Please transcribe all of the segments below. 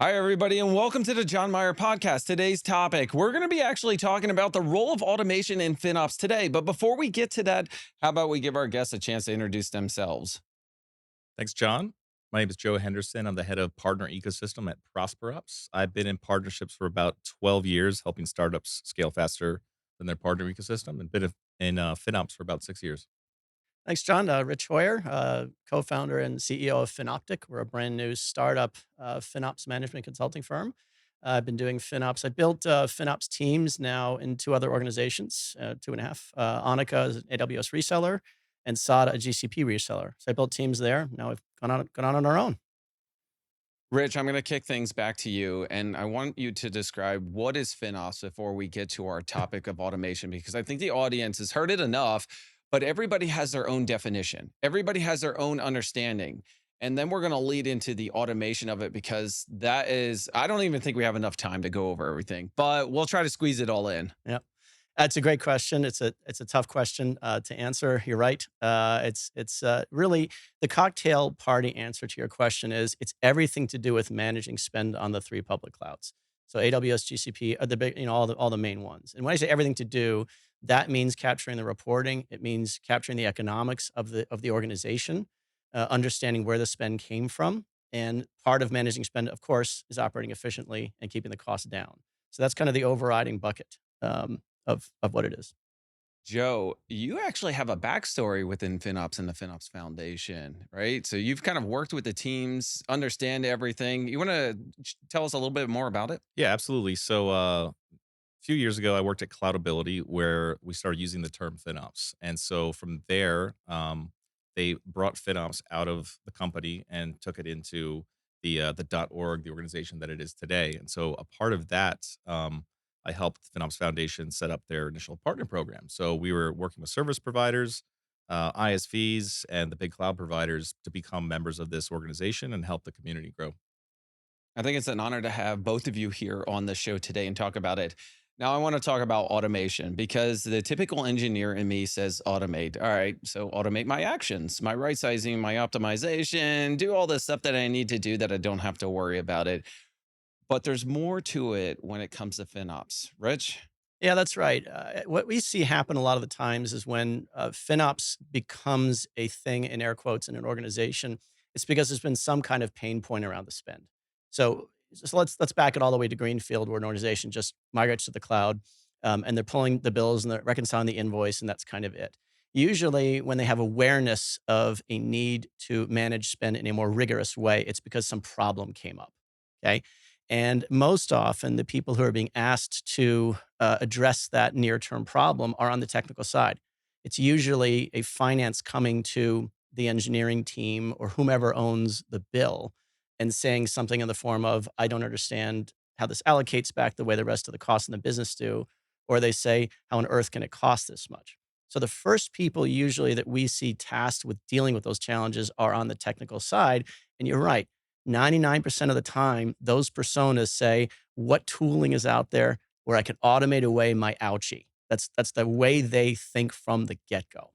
Hi, everybody, and welcome to the Jon Myer podcast. Today's topic, we're going to be actually talking about the role of automation in FinOps today. But before we get to that, how about we give our guests a chance to introduce themselves? Thanks, John. My name is Joe Henderson. I'm the head of partner ecosystem at ProsperOps. I've been in partnerships for about 12 years, helping startups scale faster than their partner ecosystem, and been in FinOps for about 6 years. Thanks, John. Rich Hoyer, co-founder and CEO of FinOptik. We're a brand new startup FinOps management consulting firm. I've been doing FinOps. I built FinOps teams now in two other organizations, two and a half. Annika is an AWS reseller, and SADA a GCP reseller. So I built teams there. Now we've gone on our own. Rich, I'm going to kick things back to you, and I want you to describe what is FinOps before we get to our topic of automation, because I think the audience has heard it enough, but everybody has their own definition. Everybody has their own understanding. And then we're going to lead into the automation of it because that is, I don't even think we have enough time to go over everything, but we'll try to squeeze it all in. Yeah. That's a great question. It's a tough question to answer. You're right. It's really the cocktail party answer to your question is it's everything to do with managing spend on the three public clouds. So AWS, GCP are the big, all the main ones. And when I say everything to do, that means capturing the reporting. It means capturing the economics of the organization, understanding where the spend came from, and part of managing spend, of course, is operating efficiently and keeping the cost down. So that's kind of the overriding bucket. Of what it is. Joe, you actually have a backstory within FinOps and the FinOps Foundation, right? So you've kind of worked with the teams, understand everything. You want to tell us a little bit more about it? Yeah, absolutely. So a few years ago, I worked at Cloudability where we started using the term FinOps. And so from there, they brought FinOps out of the company and took it into the .org, the organization that it is today. And so a part of that, I helped FinOps Foundation set up their initial partner program. So we were working with service providers, ISVs, and the big cloud providers to become members of this organization and help the community grow. I think it's an honor to have both of you here on the show today and talk about it. Now, I want to talk about automation because the typical engineer in me says automate. All right, so automate my actions, my right sizing, my optimization, do all the stuff that I need to do that I don't have to worry about it. But there's more to it when it comes to FinOps. Rich? Yeah, that's right. What we see happen a lot of the times is when FinOps becomes a thing in air quotes in an organization, it's because there's been some kind of pain point around the spend. So let's back it all the way to Greenfield, where an organization just migrates to the cloud, and they're pulling the bills and they're reconciling the invoice, and that's kind of it. Usually, when they have awareness of a need to manage spend in a more rigorous way, it's because some problem came up. Okay. And most often, the people who are being asked to address that near term problem are on the technical side. It's usually a finance coming to the engineering team or whomever owns the bill and saying something in the form of, I don't understand how this allocates back the way the rest of the costs in the business do. Or they say, how on earth can it cost this much? So the first people usually that we see tasked with dealing with those challenges are on the technical side. And you're right. 99% of the time, those personas say, what tooling is out there where I can automate away my ouchie? That's the way they think from the get-go.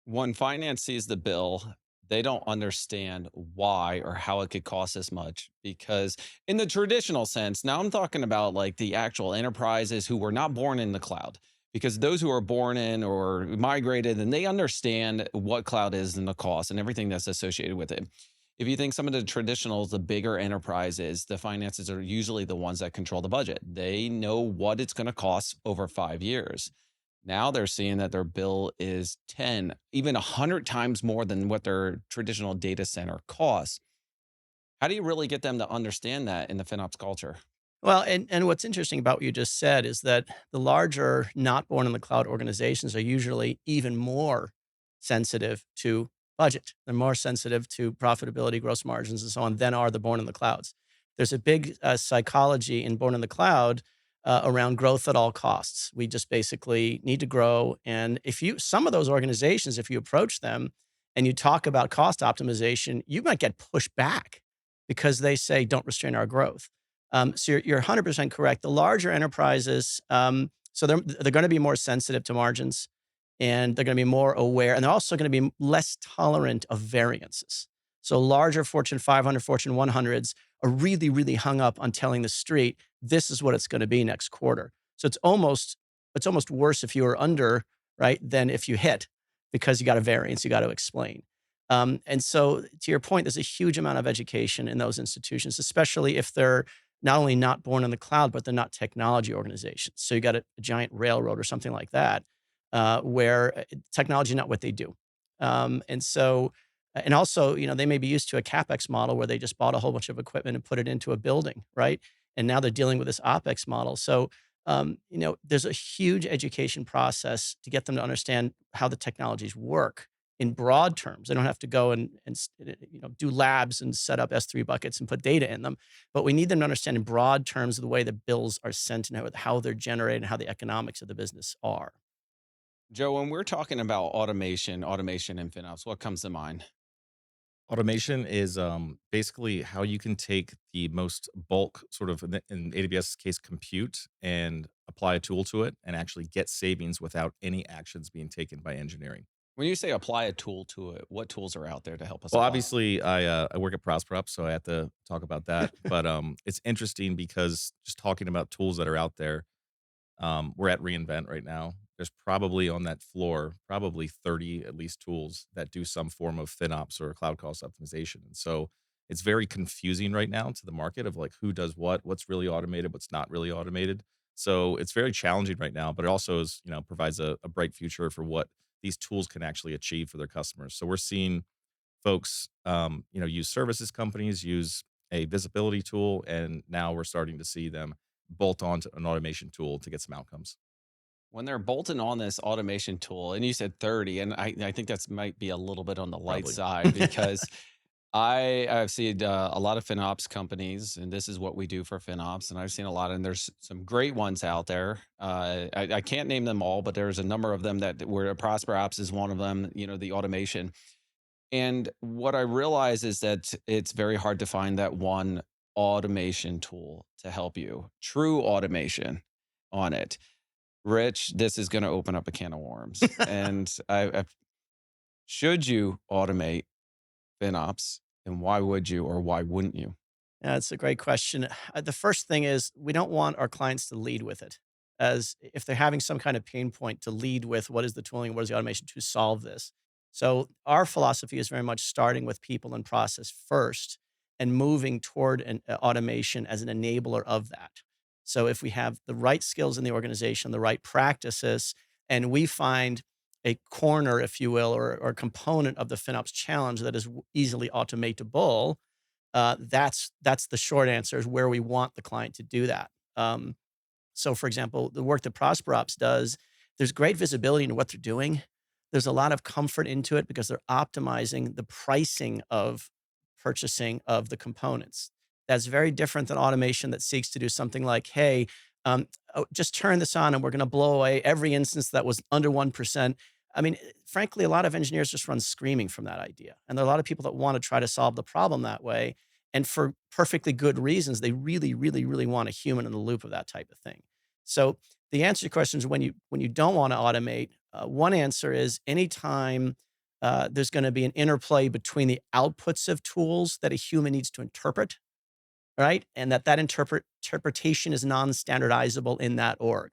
When finance sees the bill, they don't understand why or how it could cost this much because in the traditional sense, now I'm talking about like the actual enterprises who were not born in the cloud, because those who are born in or migrated and they understand what cloud is and the cost and everything that's associated with it. If you think some of the traditionals, the bigger enterprises, the finances are usually the ones that control the budget. They know what it's going to cost over 5 years. Now they're seeing that their bill is 10, even 100 times more than what their traditional data center costs. How do you really get them to understand that in the FinOps culture? Well, and what's interesting about what you just said is that the larger, not born in the cloud organizations are usually even more sensitive to budget. They're more sensitive to profitability, gross margins, and so on than are the born in the clouds. There's a big psychology in born in the cloud around growth at all costs. We just basically need to grow. And some of those organizations, if you approach them and you talk about cost optimization, you might get pushed back because they say, don't restrain our growth. So you're 100% correct. The larger enterprises, so they're going to be more sensitive to margins, and they're going to be more aware, and they're also going to be less tolerant of variances. So larger Fortune 500, Fortune 100s are really, really hung up on telling the street, this is what it's going to be next quarter. So it's almost worse if you are under, right, than if you hit, because you got a variance you got to explain. And so, to your point, there's a huge amount of education in those institutions, especially if they're not only not born in the cloud, but they're not technology organizations. So you got a giant railroad or something like that, where technology is not what they do. And so, and also, they may be used to a capex model where they just bought a whole bunch of equipment and put it into a building, right? And now they're dealing with this opex model. So, there's a huge education process to get them to understand how the technologies work in broad terms. They don't have to go and do labs and set up S3 buckets and put data in them, but we need them to understand in broad terms of the way the bills are sent and how they're generated and how the economics of the business are. Joe, when we're talking about automation and FinOps, what comes to mind? Automation is basically how you can take the most bulk, sort of in AWS's case, compute, and apply a tool to it and actually get savings without any actions being taken by engineering. When you say apply a tool to it, what tools are out there to help us Well, apply? obviously, I work at ProsperOps, so I have to talk about that. But it's interesting because just talking about tools that are out there, we're at reInvent right now. There's probably on that floor, probably 30 at least tools that do some form of FinOps or cloud cost optimization. And so it's very confusing right now to the market of like who does what, what's really automated, what's not really automated. So it's very challenging right now, but it also is, provides a bright future for what these tools can actually achieve for their customers. So we're seeing folks, use services companies, use a visibility tool, and now we're starting to see them bolt onto an automation tool to get some outcomes. When they're bolting on this automation tool, and you said 30, and I think that's might be a little bit on the light Probably. side because I've seen a lot of FinOps companies, and this is what we do for FinOps, and I've seen a lot, and there's some great ones out there. I can't name them all, but there's a number of them that where ProsperOps is one of them. The automation, and what I realize is that it's very hard to find that one automation tool to help you, true automation on it. Rich, this is going to open up a can of worms. And should you automate FinOps, and why would you or why wouldn't you? Yeah, that's a great question. The first thing is we don't want our clients to lead with it. As if they're having some kind of pain point to lead with what is the tooling, what is the automation to solve this. So our philosophy is very much starting with people and process first and moving toward an automation as an enabler of that. So if we have the right skills in the organization, the right practices, and we find a corner, if you will, or a component of the FinOps challenge that is easily automatable, that's the short answer is where we want the client to do that. So, for example, the work that ProsperOps does, there's great visibility into what they're doing. There's a lot of comfort into it because they're optimizing the pricing of purchasing of the components. That's very different than automation that seeks to do something like, hey, just turn this on and we're going to blow away every instance that was under 1%. I mean, frankly, a lot of engineers just run screaming from that idea. And there are a lot of people that want to try to solve the problem that way. And for perfectly good reasons, they really, really, really want a human in the loop of that type of thing. So the answer to your question is when you don't want to automate, one answer is anytime there's going to be an interplay between the outputs of tools that a human needs to interpret, right? And that interpretation is non-standardizable in that org.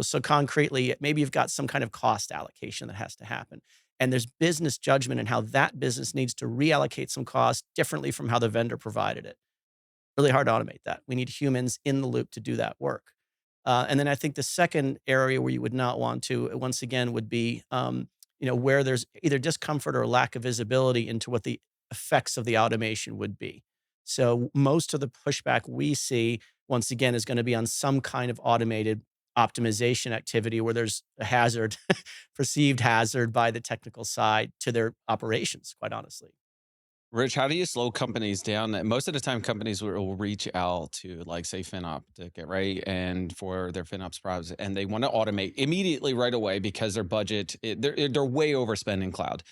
So concretely, maybe you've got some kind of cost allocation that has to happen. And there's business judgment in how that business needs to reallocate some cost differently from how the vendor provided it. Really hard to automate that. We need humans in the loop to do that work. And then I think the second area where you would not want to, once again, would be, where there's either discomfort or lack of visibility into what the effects of the automation would be. So most of the pushback we see, once again, is going to be on some kind of automated optimization activity where there's a hazard, perceived hazard by the technical side to their operations, quite honestly. Rich, how do you slow companies down? Most of the time, companies will reach out to, like, say, FinOptik, right? And for their FinOps products, and they want to automate immediately right away because their budget, they're way overspending cloud.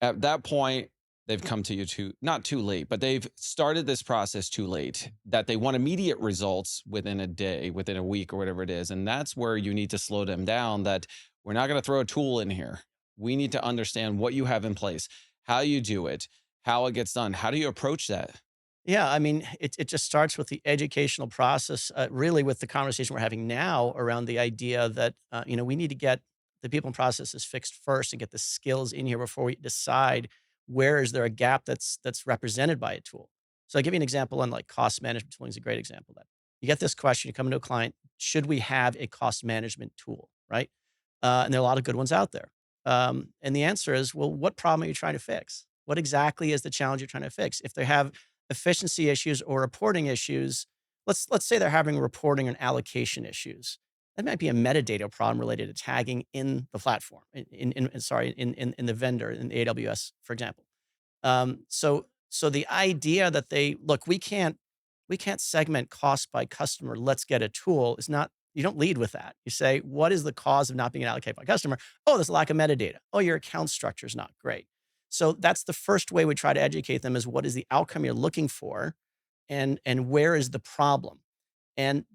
At that point, they've come to you not too late, but they've started this process too late that they want immediate results within a day, within a week, or whatever it is. And that's where you need to slow them down that we're not going to throw a tool in here. We need to understand what you have in place, how you do it, how it gets done. How do you approach that? Yeah, I mean, it just starts with the educational process, really with the conversation we're having now around the idea that, we need to get the people and processes fixed first and get the skills in here before we decide where is there a gap that's represented by a tool. So I'll give you an example on like cost management tooling is a great example of that. You get this question, you come into a client, should we have a cost management tool, right? And there are a lot of good ones out there. And the answer is, well, what problem are you trying to fix? What exactly is the challenge you're trying to fix? If they have efficiency issues or reporting issues, let's say they're having reporting and allocation issues. That might be a metadata problem related to tagging in the platform, in the vendor in the AWS, for example. So the idea that they look, we can't segment cost by customer. Let's get a tool is not. You don't lead with that. You say, what is the cause of not being allocated by customer? Oh, there's a lack of metadata. Oh, your account structure is not great. So that's the first way we try to educate them is what is the outcome you're looking for and where is the problem? And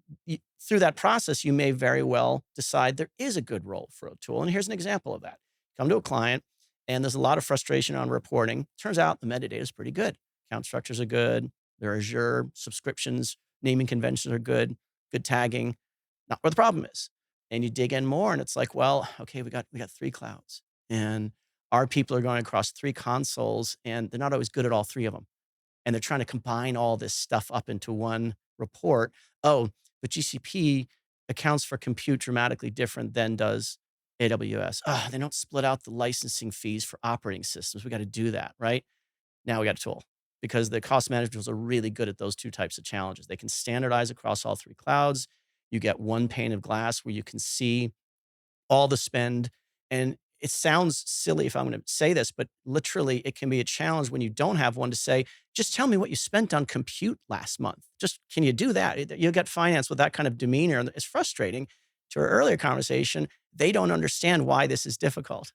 through that process, you may very well decide there is a good role for a tool. And here's an example of that. Come to a client and there's a lot of frustration on reporting. Turns out the metadata is pretty good. Account structures are good. Their Azure subscriptions, naming conventions are good tagging, not where the problem is. And you dig in more and it's like, well, okay, we got three clouds and our people are going across three consoles and they're not always good at all three of them. And they're trying to combine all this stuff up into one report. Oh, but GCP accounts for compute dramatically different than does AWS. Oh, they don't split out the licensing fees for operating systems. We got to do that, right? Now we got a tool because the cost managers are really good at those two types of challenges. They can standardize across all three clouds. You get one pane of glass where you can see all the spend. And it sounds silly if I'm going to say this, but literally it can be a challenge when you don't have one to say, just tell me what you spent on compute last month. Just can you do that? You'll get finance with that kind of demeanor. And it's frustrating. To our earlier conversation, they don't understand why this is difficult.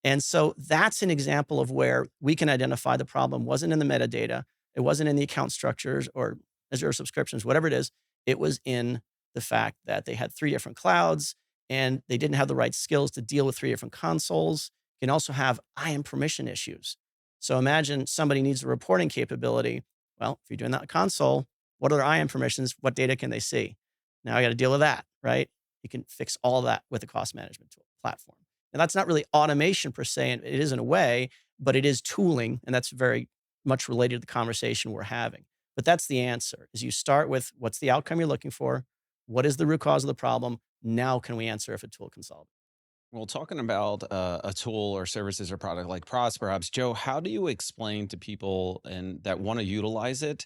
And so that's an example of where we can identify the problem wasn't in the metadata, it wasn't in the account structures or Azure subscriptions, whatever it is. It was in the fact that they had three different clouds and they didn't have the right skills to deal with three different consoles. You can also have IAM permission issues. So imagine somebody needs a reporting capability. Well, if you're doing that console, what are their IAM permissions? What data can they see? Now I got to deal with that, right? You can fix all that with a cost management tool platform. And that's not really automation per se, and it is in a way, but it is tooling, and that's very much related to the conversation we're having. But that's the answer, is you start with what's the outcome you're looking for? What is the root cause of the problem? Now can we answer if a tool can solve it? Well, talking about a tool or services or product like ProsperOps, Joe, how do you explain to people and that want to utilize it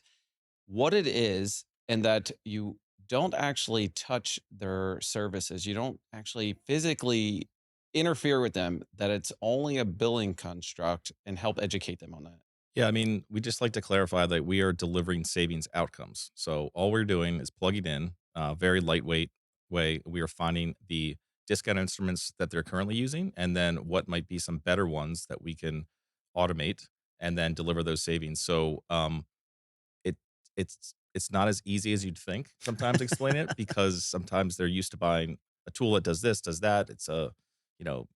what it is and that you don't actually touch their services? You don't actually physically interfere with them, that it's only a billing construct and help educate them on that. Yeah, I mean, we just like to clarify that we are delivering savings outcomes. So all we're doing is plugging in a very lightweight way. We are finding the discount instruments that they're currently using, and then what might be some better ones that we can automate and then deliver those savings. So it it's not as easy as you'd think sometimes to explain it because sometimes they're used to buying a tool that does this, does that. It's a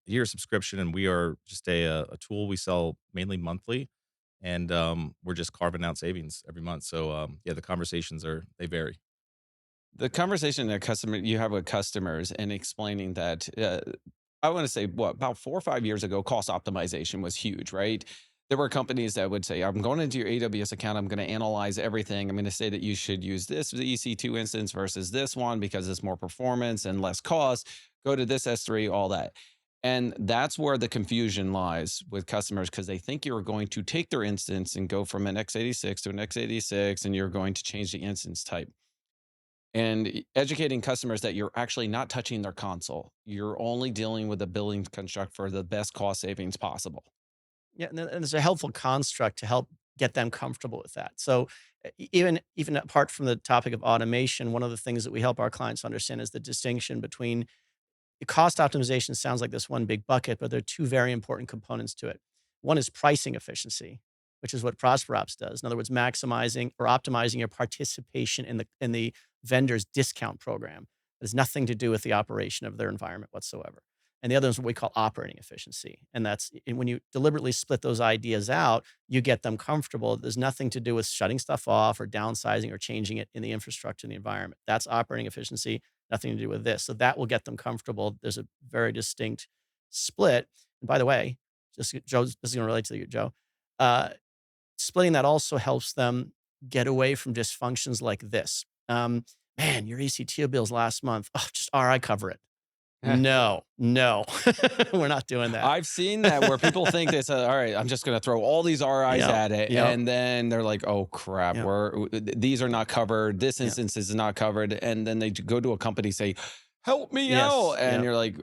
year subscription, and we are just a tool we sell mainly monthly, and we're just carving out savings every month. So yeah, the conversations are they vary. The conversation that customer you have with customers and explaining that, I want to say what about 4 or 5 years ago, cost optimization was huge, right? There were companies that would say, I'm going into your AWS account, I'm going to analyze everything. I'm going to say that you should use this EC2 instance versus this one because it's more performance and less cost. Go to this S3, all that. And that's where the confusion lies with customers because they think you're going to take their instance and go from an x86 to an x86 and you're going to change the instance type and educating customers that you're actually not touching their console. You're only dealing with a billing construct for the best cost savings possible. Yeah, and there's a helpful construct to help get them comfortable with that. So even apart from the topic of automation, one of the things that we help our clients understand is the distinction between cost optimization sounds like this one big bucket, but there are two very important components to it. One is pricing efficiency, which is what ProsperOps does. In other words, maximizing or optimizing your participation in the vendor's discount program. It has nothing to do with the operation of their environment whatsoever. And the other is what we call operating efficiency. And that's when you deliberately split those ideas out, you get them comfortable. There's nothing to do with shutting stuff off or downsizing or changing it in the infrastructure and the environment. That's operating efficiency, nothing to do with this. So that will get them comfortable. There's a very distinct split. And by the way, just Joe, this is going to relate to you, Joe. Uh, Splitting that also helps them get away from dysfunctions like this. Man, your ECTO bills last month. Oh, just RI cover it. No, no, we're not doing that. I've seen that where people think this, all right, I'm just going to throw all these RIs Yep, at it. yep, And then they're like, oh crap, yep, these are not covered. This yep. instance is not covered. And then they go to a company, say, help me out. Yes, And yep, you're like,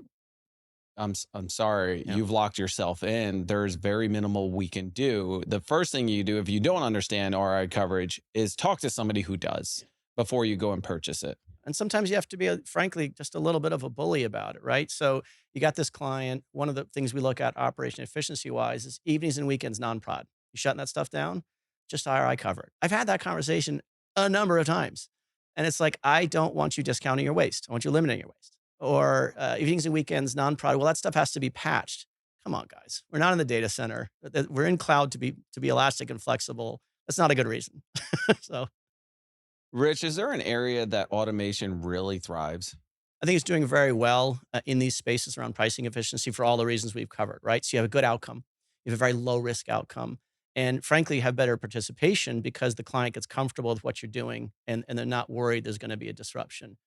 I'm sorry, yep. you've locked yourself in. There's very minimal we can do. The first thing you do if you don't understand RI coverage is talk to somebody who does before you go and purchase it. And sometimes you have to be, frankly, just a little bit of a bully about it, right? So you got this client. One of the things we look at operation efficiency wise is evenings and weekends non-prod. You shutting that stuff down? Just RI cover it. I've had that conversation a number of times. And it's like, I don't want you discounting your waste. I want you eliminating your waste. Or evenings and weekends non-prod. Well, that stuff has to be patched. Come on, guys. We're not in the data center. We're in cloud to be elastic and flexible. That's not a good reason. So Rich, is there an area that automation really thrives? I think it's doing very well in these spaces around pricing efficiency for all the reasons we've covered, right? So you have a good outcome, you have a very low risk outcome, and frankly, you have better participation because the client gets comfortable with what you're doing and they're not worried there's going to be a disruption.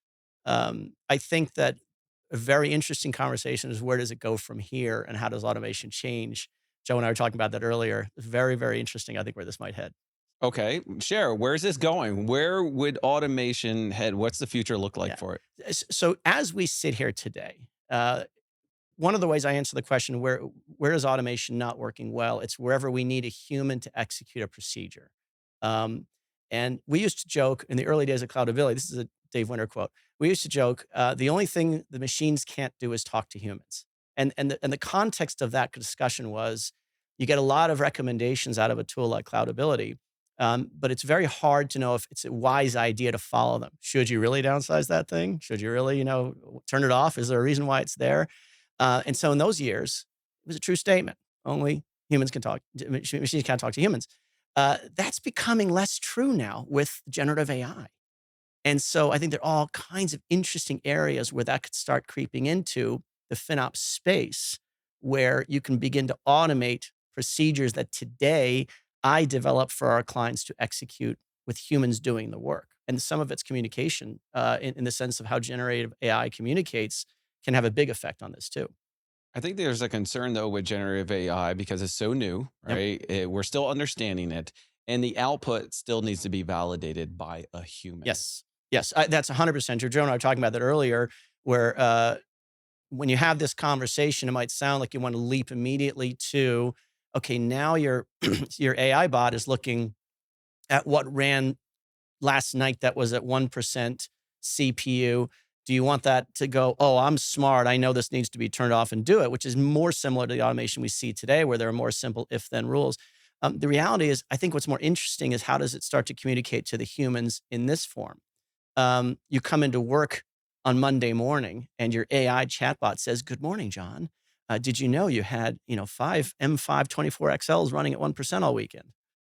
I think that a very interesting conversation is where does it go from here and how does automation change? Joe and I were talking about that earlier. Very, very interesting, I think, where this might head. Okay, share. Where's this going? Where would automation head? What's the future look like Yeah. for it? So as we sit here today, one of the ways I answer the question, where is automation not working well? It's wherever we need a human to execute a procedure. Um, and we used to joke in the early days of cloudability. This is a Dave Winter quote. We used to joke, the only thing the machines can't do is talk to humans. And the context of that discussion was, you get a lot of recommendations out of a tool like cloudability, but it's very hard to know if it's a wise idea to follow them. Should you really downsize that thing? Should you really, turn it off? Is there a reason why it's there? And so in those years, it was a true statement. Only humans can talk, machines can't talk to humans. That's becoming less true now with generative AI. And so I think there are all kinds of interesting areas where that could start creeping into the FinOps space, where you can begin to automate procedures that today I develop for our clients to execute with humans doing the work. And some of its communication, in the sense of how generative AI communicates, can have a big effect on this too. I think there's a concern though with generative AI because it's so new, Yep. right? We're still understanding it, and the output still needs to be validated by a human. Yes. Yes. That's 100% true. Joe and I were talking about that earlier, where when you have this conversation, it might sound like you want to leap immediately to, okay, now your your AI bot is looking at what ran last night that was at 1% CPU. Do you want that to go, oh, I'm smart, I know this needs to be turned off and do it, which is more similar to the automation we see today, where there are more simple if-then rules. The reality is, I think what's more interesting is how does it start to communicate to the humans in this form? You come into work on Monday morning and your AI chatbot says, good morning, John. Did you know you had, five M5 24XLs running at 1% all weekend,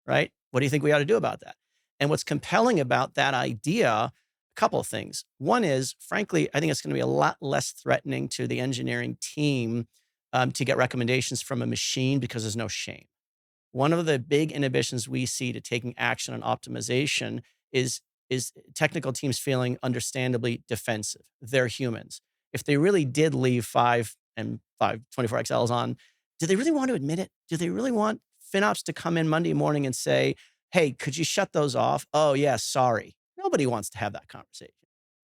right? What do you think we ought to do about that? And what's compelling about that idea, a couple of things. One is, frankly, I think it's going to be a lot less threatening to the engineering team to get recommendations from a machine because there's no shame. One of the big inhibitions we see to taking action on optimization is technical teams feeling understandably defensive. They're humans. If they really did leave 5 24XLs on, do they really want to admit it? Do they really want FinOps to come in Monday morning and say, hey, could you shut those off? Oh, yeah, sorry. Nobody wants to have that conversation.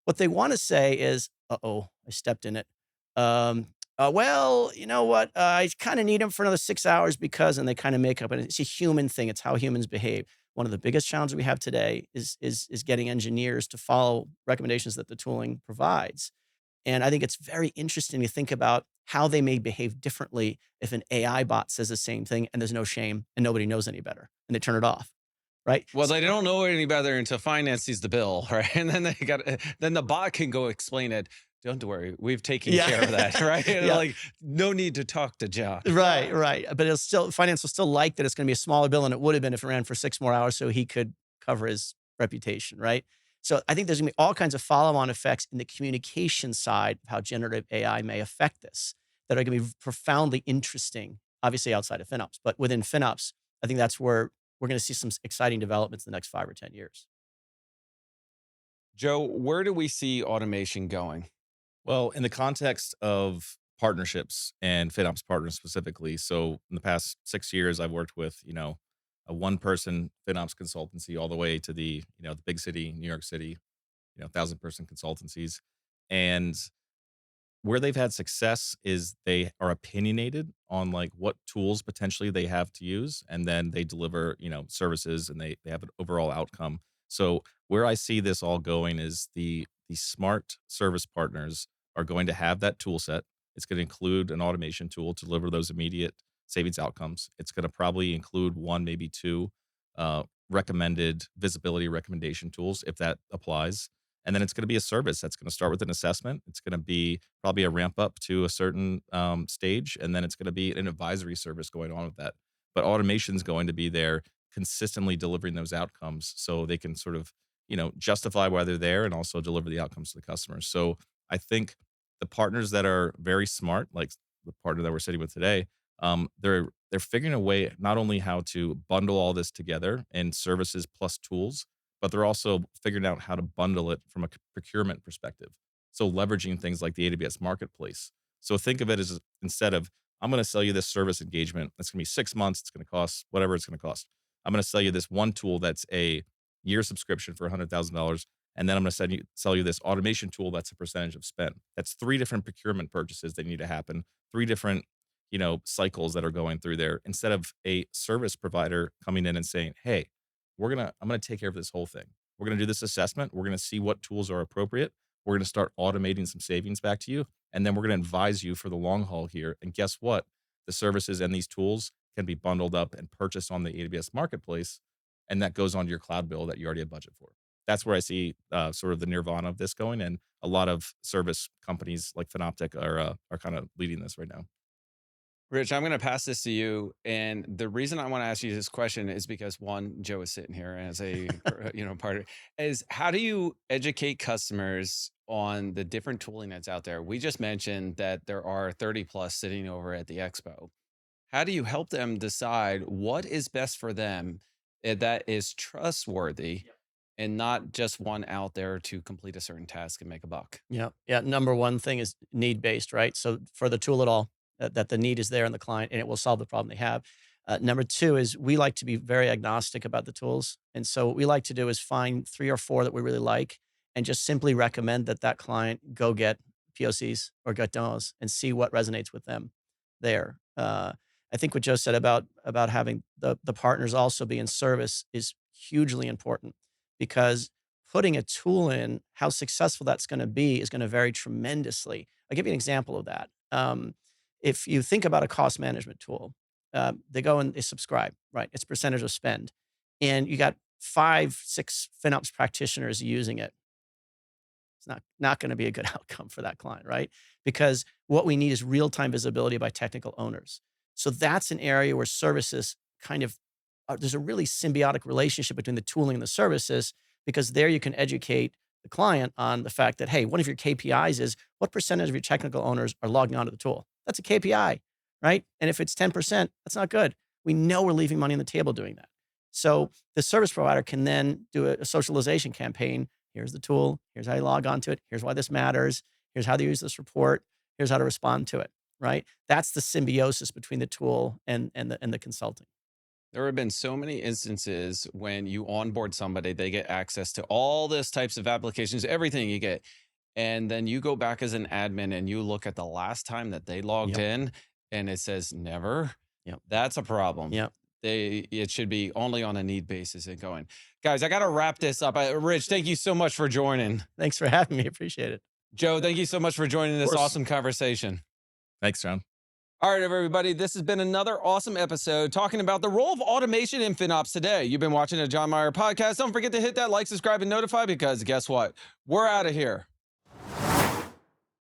What they want to say is, uh-oh, I stepped in it. Well, you know what? I kind of need them for another 6 hours because, and they kind of make up, and it's a human thing. It's how humans behave. One of the biggest challenges we have today is getting engineers to follow recommendations that the tooling provides. And I think it's very interesting to think about how they may behave differently if an AI bot says the same thing and there's no shame and nobody knows any better and they turn it off, right? Well, they don't know any better until finance sees the bill, right? And then then the bot can go explain it. Don't worry. We've taken Yeah. care of that, right? Yeah. Like, no need to talk to John. Right, right. But it'll still finance will still like that it's going to be a smaller bill than it would have been if it ran for 6 more hours, so he could cover his reputation, right? So I think there's going to be all kinds of follow-on effects in the communication side of how generative AI may affect this that are going to be profoundly interesting. Obviously outside of FinOps, but within FinOps, I think that's where we're going to see some exciting developments in the next 5 or 10 years. Joe, where do we see automation going? Well, in the context of partnerships and FinOps partners specifically, so in the past 6 years, I've worked with a one-person FinOps consultancy all the way to the big city, New York City, 1,000-person consultancies, and where they've had success is they are opinionated on like what tools potentially they have to use, and then they deliver services, and they have an overall outcome. So where I see this all going is the smart service partners are going to have that tool set. It's going to include an automation tool to deliver those immediate savings outcomes. It's going to probably include one, maybe two recommended visibility recommendation tools if that applies. And then it's going to be a service that's going to start with an assessment. It's going to be probably a ramp up to a certain stage, and then it's going to be an advisory service going on with that. But automation is going to be there, consistently delivering those outcomes, so they can sort of justify why they're there and also deliver the outcomes to the customers. So I think the partners that are very smart, like the partner that we're sitting with today, they're figuring a way not only how to bundle all this together in services plus tools, but they're also figuring out how to bundle it from a procurement perspective. So leveraging things like the AWS marketplace. So think of it as, instead of, I'm going to sell you this service engagement that's going to be 6 months, it's going to cost whatever it's going to cost. I'm going to sell you this one tool that's a year subscription for $100,000. And then I'm going to sell you this automation tool that's a percentage of spend. That's three different procurement purchases that need to happen, three different cycles that are going through there, instead of a service provider coming in and saying, hey, I'm gonna take care of this whole thing. We're gonna do this assessment. We're gonna see what tools are appropriate. We're gonna start automating some savings back to you, and then we're gonna advise you for the long haul here. And guess what? The services and these tools can be bundled up and purchased on the AWS marketplace, and that goes on your cloud bill that you already have budget for. That's where I see sort of the nirvana of this going, and a lot of service companies like FinOptik are kind of leading this right now. Rich, I'm going to pass this to you. And the reason I want to ask you this question is because one, Joe is sitting here as a part of is how do you educate customers on the different tooling that's out there? We just mentioned that there are 30 plus sitting over at the expo. How do you help them decide what is best for them that is trustworthy and not just one out there to complete a certain task and make a buck? Yeah. Yeah. Number one thing is need based, right? So for the tool at all, that the need is there in the client and it will solve the problem they have. Number two is we like to be very agnostic about the tools. And so what we like to do is find 3 or 4 that we really like and just simply recommend that that client go get POCs or get demos and see what resonates with them there. I think what Joe said about having the partners also be in service is hugely important because putting a tool in, how successful that's going to be is going to vary tremendously. I'll give you an example of that. If you think about a cost management tool, they go and they subscribe, right? It's percentage of spend. And you got 5, 6 FinOps practitioners using it. It's not going to be a good outcome for that client, right? Because what we need is real-time visibility by technical owners. So that's an area where services kind of, there's a really symbiotic relationship between the tooling and the services, because there you can educate the client on the fact that, hey, one of your KPIs is what percentage of your technical owners are logging onto the tool. That's a KPI, right? And if it's 10%, that's not good. We know we're leaving money on the table doing that. So the service provider can then do a socialization campaign. Here's the tool. Here's how you log onto it. Here's why this matters. Here's how to use this report. Here's how to respond to it, right? That's the symbiosis between the tool and the consulting. There have been so many instances when you onboard somebody, they get access to all this types of applications, everything you get. And then you go back as an admin and you look at the last time that they logged Yep. in and it says never. Yep. That's a problem. Yep. It should be only on a need basis and going. Guys, I got to wrap this up. Rich, thank you so much for joining. Thanks for having me. Appreciate it. Joe, thank you so much for joining this course. awesome conversation. Thanks, John. All right, everybody, this has been another awesome episode talking about the role of automation in FinOps today. You've been watching a Jon Myer podcast. Don't forget to hit that like, subscribe, and notify because guess what? We're out of here.